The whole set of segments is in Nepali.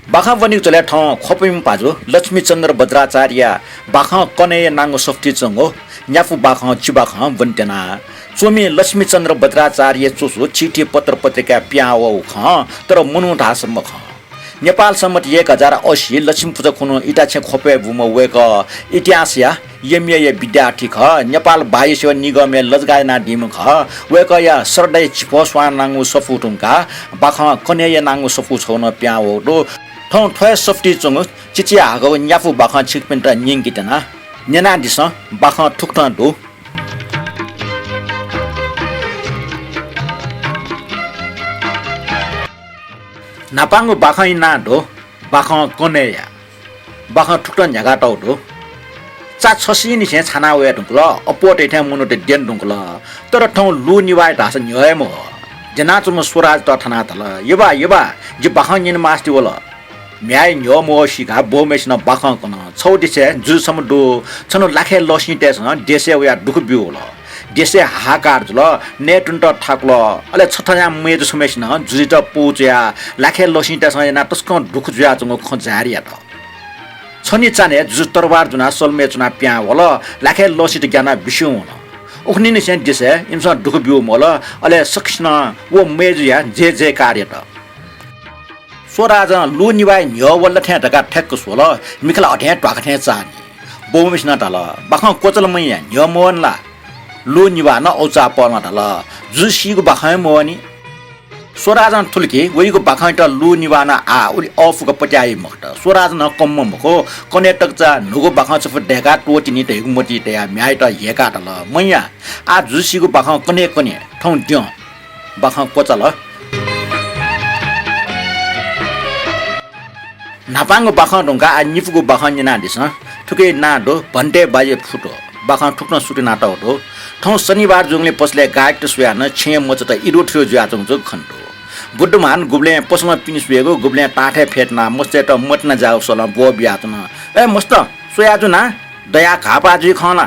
बाखा बनिक चले ठाउँ खोपिम पाजो लक्ष्मी चन्द्र बज्राचार्य बाखा कने नाङ्गो सफ्टी चङ्गो न्याफु बाखा चिबाखा बन्टेना चोमी लक्ष्मी चन्द्र बज्राचार्य चोसो चिठी पत्र पत्रिका प्याओ ख तर मुनु ढासम्म ख नेपाल सम्मत 1080 लक्ष्मी पूजा खुनु इटाछे खोपे बुम वेक इतिहास या यमय विद्यार्थी ख नेपाल बाह्य सेवा निगम लजगायना दिम ख वेक या सरदै छिपस्वा नाङ्गो सफुटुङका बाखा कने या नाङ्गो सफु छोन प्याओ दो ठौँ ठय सफ्टी चंग चिचिया हागो न्याफु बाखा छिकपेन्ट निङकितना नेना दिस बाखा ठुक्न दो नापाङ्गो बाखा ना दो बाखा कनेया बाखा ठुक्न झगा टाउ दो चा छसी नि छे छाना वे दुकल अपोट एठा मुनो ते देन दुकल तर ठौँ लु निवाय ढास न्यम जना चुम स्वराज त थाना तल यबा जे बाखा निन मास्ति वल म्याइ न्यो मोसिका बोमेसन बाखा कन छौदिसे जुसम दो छनो लाखे लसी तेस देशे वे दुख बिउल देशे हाहाकार जुल नेटुन्ट ठाक्ल अले छठया मेज समेसन जुजित पुच्या लाखे लसी तेस ना तस्क दुख जुया चंग खजारिया त छनी चाने जुज तरबार जुना सलमे चुना प्या वल लाखे लसी त ज्ञाना बिस्यु उखनी नि से देशे इमस दुख बिउ मल अले सक्ष्ण वो मेजुया जे कार्य त स्वराज लु निवाय न्यो वल्ल ठ्या ढका ठ्याक्क सोल मिखला अठ्या ट्वाक ठ्या चानी बोमिस न तल बाखा कोचल मैया न्यो मोनला लु निवा न औचा पर्न तल जुसीको बाखा मोनी स्वराज थुलकी वइको बाखा त लु निवा न आ उली अफको पट्याइ मक्त स्वराज न कम्म मको कनेक्टक चा नुगो बाखा छ ढका टोटिनी ढेगु मोटी तया म्याइ त हेका तल मैया आ जुसीको बाखा कने ठौ दियो बाखा कोचल नापाङ्गो बाखा ढुङ्गा आ निफुको बाखा निना दिस ठुकै नाडो भन्टे बाजे फुटो बाखा ठुक्न सुटे नाटा हो ठौँ शनिबार जुङले पसले गायक त सुया न छे मच त इरो थियो ज्या चंग खण्डो बुद्धमान गुब्ले पसमा पिन सुएको गुब्ले टाठे फेट्ना मस्ते त मट्न जाउ सल बो ब्यातन ए मस्त सोया जुना दया घापा जु खना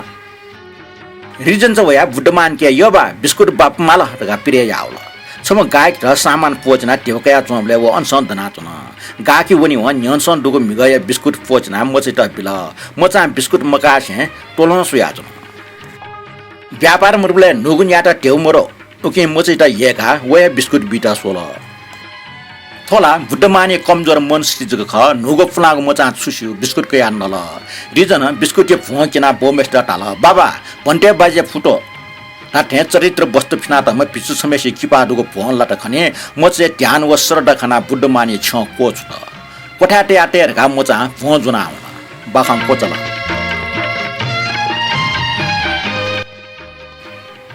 रिजन छ वया बुद्धमान के यबा बिस्कुट बाप माला ढका पिरे याउला सम गायक र सामान पोचना टेवकया चोमले व अनसन धना चुना गाकी वनी व न्यनसन दुगो मिगय बिस्कुट पोचना मचे त बिल मचा बिस्कुट मका छे टोलन सुया चुना व्यापार मुरबले नुगुन याटा टेउ मरो उके मचे त येका व बिस्कुट बिटा सोल थोला बुद्धमानी कमजोर मन स्थितिको ख नुगो फुलाको मचा छुस्यु बिस्कुट कया नल रिजन बिस्कुट के भोकिना बोमेस्टा टाल बाबा भन्टे बाजे फुटो राठे चरित्र वस्तु फिना त म पिछु समस्या किपा दुगो फोन लट खने म चाहिँ ध्यान व सरड खाना बुद्धमानी छ कोच त कोठाटे आटे घा म चाहिँ भो जुना बाखम कोचला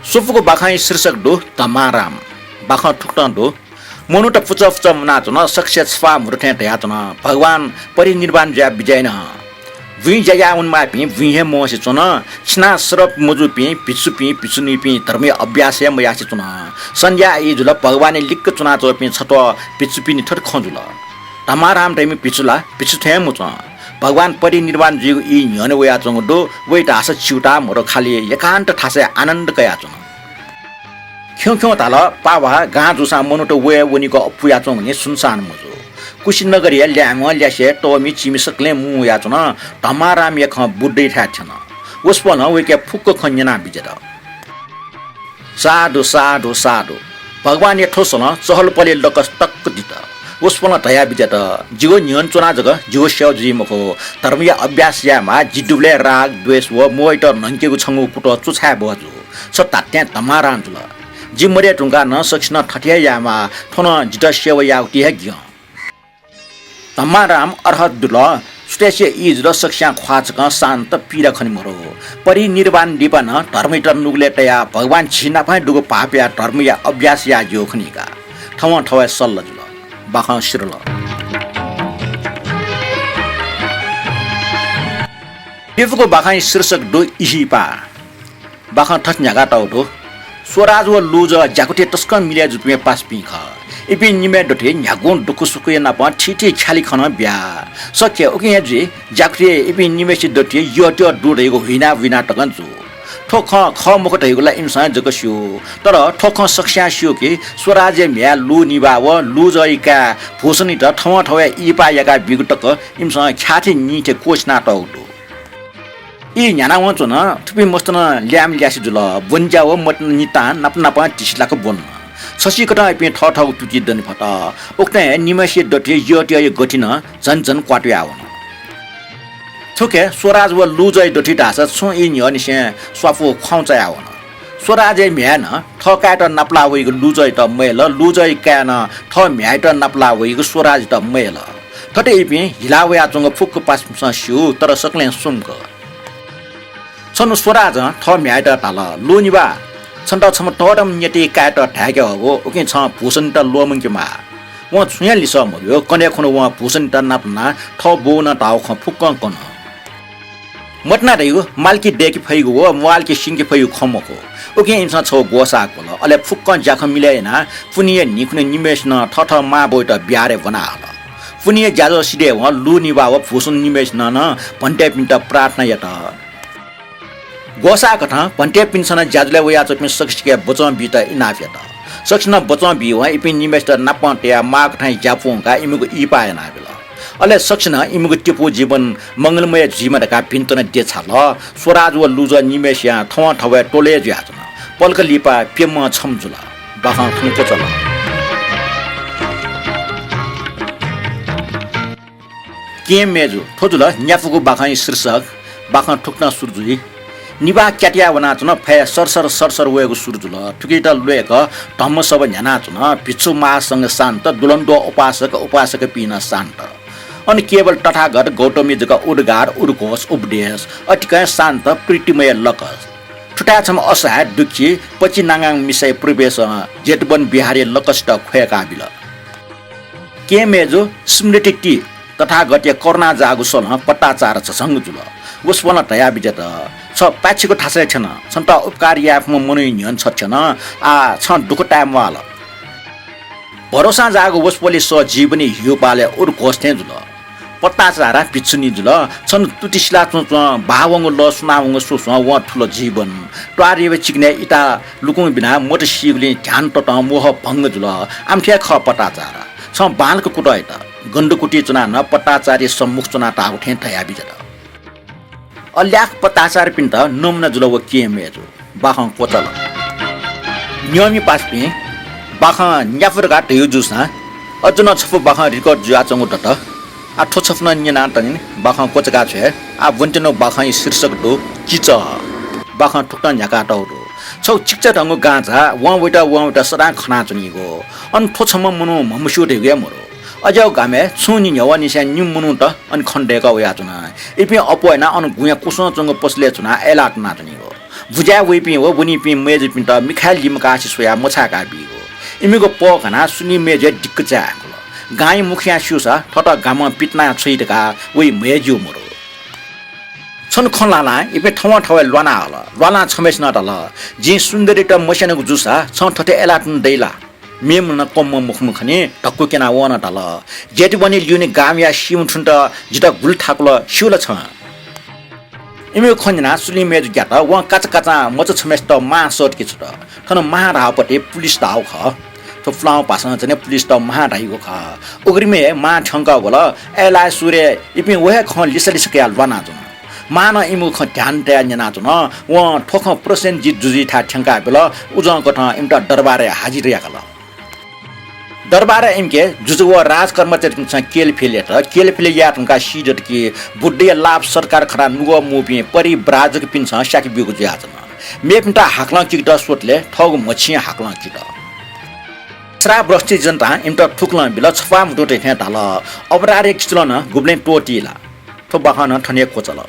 सुफुको बाखाई शीर्षक दो तमाराम बाखा ठुक्न दो मनु त पुचफ मना न सक्सेस फा मुरठे तया न भगवान परिनिर्वाण ज्या विजय न वी जया उनमा पि विहे मोसे चुन छिना सरप मुजु पि पिचुनी पि धर्म अभ्यास मयासे चुन संज्ञा इ जुल भगवान लिक्क चुना चो पि छतो पिचुपिनी ठट खजुल तमाराम टाइम पिचुला पिचु थे मुच भगवान परिनिर्वाण जीव इ न्यन वया चंग दो वइ ढास चिउटा मोर खाली एकान्त ठासे आनन्द कया चुन ख्यौ ताल पावा गा जुसा मनु त वे वनिको अपुया चंग नि सुनसान मुजु कुशीनगर या ल्याम ल्यासे टोमी चिमिसकले मु या चुन तमाराम यख बुड्दै ठा छन उसपन वेके फुक्क खन्यना बिजेर साधु भगवान ये ठोसन चहल पले लकस टक्क दित उसपन तया बिजेत जिगो न्यन चुना जग जिगो स्याउ जिमको धर्मीय अभ्यास यामा जिडुले राग द्वेष व मोइट नंकेको छंगु पुटो चुछा बजु सत्ता त्या तमाराम जुल जिमरे टुंगा न सक्षन ठठिया यामा ठोन जित सेव याउटी हे ग्य तमाराम अर्हत दुल स्टेसे इज र सक्ष्या ख्वाचक शान्त पीरा खनि मरो परिनिर्वाण दिपन धर्मिटर नुगले तया भगवान छिना फाइ दुगो पापया धर्मया अभ्यास या जोखनिका ठवा सल्ल जुल बाखा शिरल पेफको बाखा शीर्षक दो इहिपा बाखा ठस न्यागा टाउटो स्वराज व लुज जाकुटे तस्क मिल्या जुपे पास पिख इपि निमे डटे न्यागुन दुखु सुखु ना प ठिठी खाली खन ब्या सके ओके जे जाकुटे इपि निमे सि डटे यो त्यो दुडेको हिना विना टकन जु ठोख ख मुख ढैगुला इमसँग जगस्यो तर ठोख सक्स्या स्यो कि स्वराज्य म्या लु निबाव लु जइका भूषणी त ठौ ठौया इपायका बिगटक इमसँग ख्याति निटे कोचना टौटो इ न्याना वचो न थुपी मस्तन ल्याम ल्यासी जुल बन्जाव मटन निता नप नप टिसलाको बन्न छसी कटा पे ठ ठ तुकी दन फटा उक्ने निमसे डटे यटे गठिन जन जन क्वाट्या आउन थोके स्वराज व लुजय डटी ढास छु इ न्यनिसे स्वाफो खाउँचा आउन स्वराज म्यान ठ काट नपला वइको लुजय त मेल लुजय कान ठ म्याइ त नपला वइको स्वराज त मेल थटे इपि हिलावया जंग फुक पास स्यु तर सक्ले सुमक छनु स्वराज ठ म्याइ त ताल लुनिबा छन्त छम टडम नेटे काट ढाक्यो हो ओके छ भूषण त लोमङ्केमा व छुया लिस मयो कने खनु व भूषण त नापना ठ बोन टाउ ख फुक्क कन मटना दैगो मालकी डेकी फैगो हो मालकी सिंकी फैगो खमको ओके इन्सा छ गोसा कोल अले फुक्क जाख मिलेना पुनिए निकुने निमेष न ठठ मा बोइट ब्यारे बनाल पुनिए जाजो सिडे व लु निबाव भूषण निमेष न भन्टे पिन्ट प्रार्थना यत गोसा कथा भन्टे पिन्सन जाजले वया चपिन सक्सिके बचन बित इनाफेत सक्सन बचन बि व इपि निमेष त नापट्या माग ठाई जापुङका इमुको इपायना बेला अले सक्सन इमुको टिपु जीवन मंगलमय जीवनका पिन्तन देछाल स्वराज व लुज निमेषया ठौ ठवे टोले ज्याजन पल्क लिपा पेम छमजुला बाखा खुनको चला के मेजु ठोजुला न्याफुको बाखा शीर्षक बाखा ठुक्न सुरजुली निबा क्याटिया वनाचन फे सरसर सरसर वेगु सुरजुल ठुकीटा लेक धम्म सब न्यानाचन भिक्षु महासँग शान्त दुलन्दो उपासक पिना शान्त अनि केवल तथागत गौतमी जका उद्गार उद्घोष उपदेश अटिकै शान्त प्रीतिमय लकस छुटाछम असहाय दुखी पछि नागाङ मिसाई प्रवेश जेटबन बिहारी लकस्ट खोयका बिल के मेजो स्मृति टी तथागत करुणा जागु सल पट्टाचार छ संगजुल उसवन तया बिजेत छ पाछिको ठासै छैन छन्त उपकार याफमा मनै न्यन छैन आ छ दुख टाइम वाला भरोसा जागु वसपोले स जीवनी हियो पाले उर घोस्थे जुल पट्टाचारा पिछुनी जुल छन् तुटिसला भावंग ल सुनावंग सुस व ठुलो जीवन ट्वारिवे चिक्ने इटा लुकुङ बिना मोट सिगले ध्यान टट मोह भंग जुल आमठ्या ख पट्टाचारा छ बालको कुटैत गण्डकुटी चुना न पट्टाचारी सम्मुख चुना टाउ ठे थया बिजत अल्याख पट्टाचार पिन्त नम्न जुल व के मेजु बाखं कोतल नियमी पासपि बाखं न्याफर गा तयु जुसा अजुन छफु बाखं रिकर्ड जुआ चंगु टट आ ठो छफन न्यना तनि बाखं कोचका छे आ वन्टेनो बाखं शीर्षक दो किच बाखं ठुक्न न्याका टौरो छौ चिक्च ढंगु गाजा वटा सदा खना चुनिगो अन ठो छम मनु ममसु देगे मरो अजौ गामे छुनि न्यवा निसा न्यु मुनु त अन खण्डेका वया चुना इपि अपोयना अन गुया कुसो चंग पसले चुना एलाट ना चुनिगो बुजा वेपि हो बुनी पि मेज पिन्ट मिखाइल लिमका सिसोया मछाका बिगो इमिगो प घना सुनि मेज डिक्कचा गाई मुखिया सुसा ठट गाम पिटना छैटका वे मेजु मरो छन खनलाला इपे ठवा ठवा लना छमेस न तल जी सुन्दरी त मसेनको जुसा छ ठटे एलाटन दैला मेम न कम मुखमुखने ढक्कु केना वन तल जेति बनि ल्युने गामिया सिम ठुन्ट जिता गुल ठाकुल सिउल छ इमे खन्जना सुली मेज ग्यात व काचा मच छमेस त मा सट के छ थन महारापटे पुलिस दाउ ख तो फ्लाउ पासन जने पुलिस त महाराइगो ख उग्रिमे मा ठंका बोल एला सूर्य इपि वहे ख लिसलिस के अलवाना जन मान इमु ख ध्यान तया न्यना जन व ठोख प्रसेन जि जुजि था ठंका बेल उजं कठ इमटा दरबारे हाजिर याकल दरबार इमके जुजु व राज कर्मचारी छ केल फिले या तुमका सीजट के बुड्डे लाभ सरकार खरा नुगो मुपि परि ब्राजक पिन छ शाकी बिगु ज्याजन मेपटा हाकला किट सोटले ठग मछि हाकला किट श्रा ब्रष्टि जनता इमटा ठुकला बिल छफा मुटोटे थे ताल अबरारे किचलन गुब्ले टोटीला तो बहाना ठने कोचल